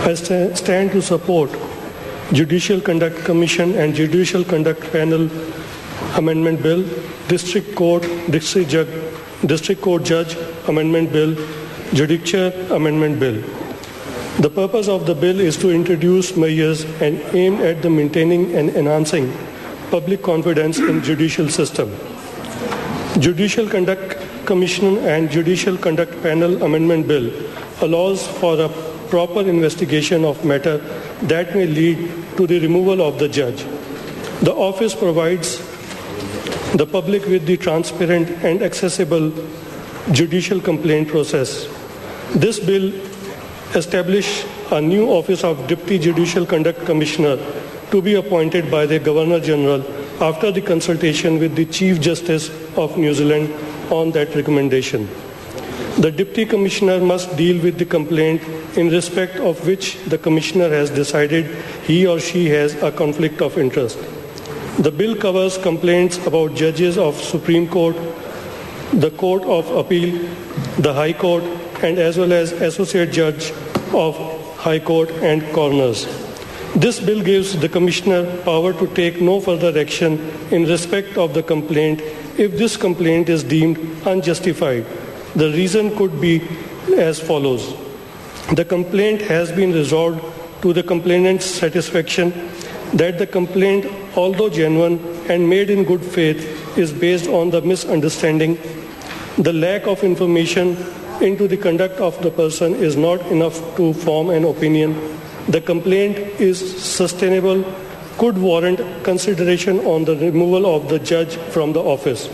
I stand to support Judicial Conduct Commission and Judicial Conduct Panel Amendment Bill, District Court Judge Amendment Bill, Judicature Amendment Bill. The purpose of the bill is to introduce measures aimed at the maintaining and enhancing public confidence in judicial system. Judicial Conduct Commission and Judicial Conduct Panel Amendment Bill allows for a proper investigation of matter that may lead to the removal of the judge. The office provides the public with the transparent and accessible judicial complaint process. This bill establishes a new office of Deputy Judicial Conduct Commissioner to be appointed by the Governor General after the consultation with the Chief Justice of New Zealand on that recommendation. The Deputy Commissioner must deal with the complaint in respect of which the Commissioner has decided he or she has a conflict of interest. The bill covers complaints about judges of Supreme Court, the Court of Appeal, the High Court, and as well as Associate Judge of High Court and Coroners. This bill gives the Commissioner power to take no further action in respect of the complaint if this complaint is deemed unjustified. The reason could be as follows. The complaint has been resolved to the complainant's satisfaction, that the complaint, although genuine and made in good faith, is based on the misunderstanding. The lack of information into the conduct of the person is not enough to form an opinion. The complaint is sustainable, could warrant consideration on the removal of the judge from the office.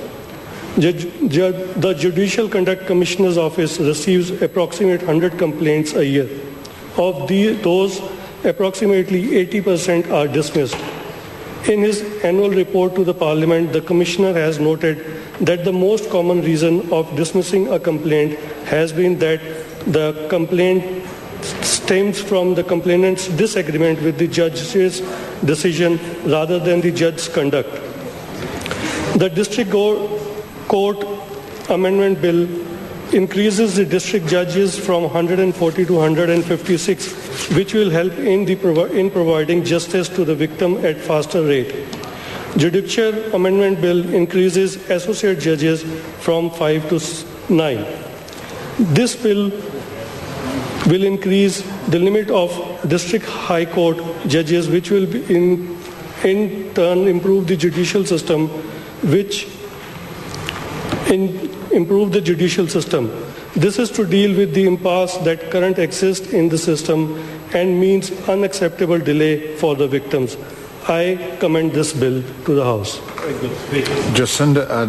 The Judicial Conduct Commissioner's Office receives approximately 100 complaints a year. Of those, approximately 80% are dismissed. In his annual report to the Parliament, the Commissioner has noted that the most common reason of dismissing a complaint has been that the complaint stems from the complainant's disagreement with the judge's decision rather than the judge's conduct. The District Court Amendment Bill increases the district judges from 140 to 156, which will help in providing justice to the victim at faster rate. Judicature Amendment Bill increases associate judges from 5 to 9. This bill will increase the limit of district high court judges, which will in turn improve the judicial system, This is to deal with the impasse that currently exists in the system and means unacceptable delay for the victims. I commend this bill to the House. Jacinda Ardern.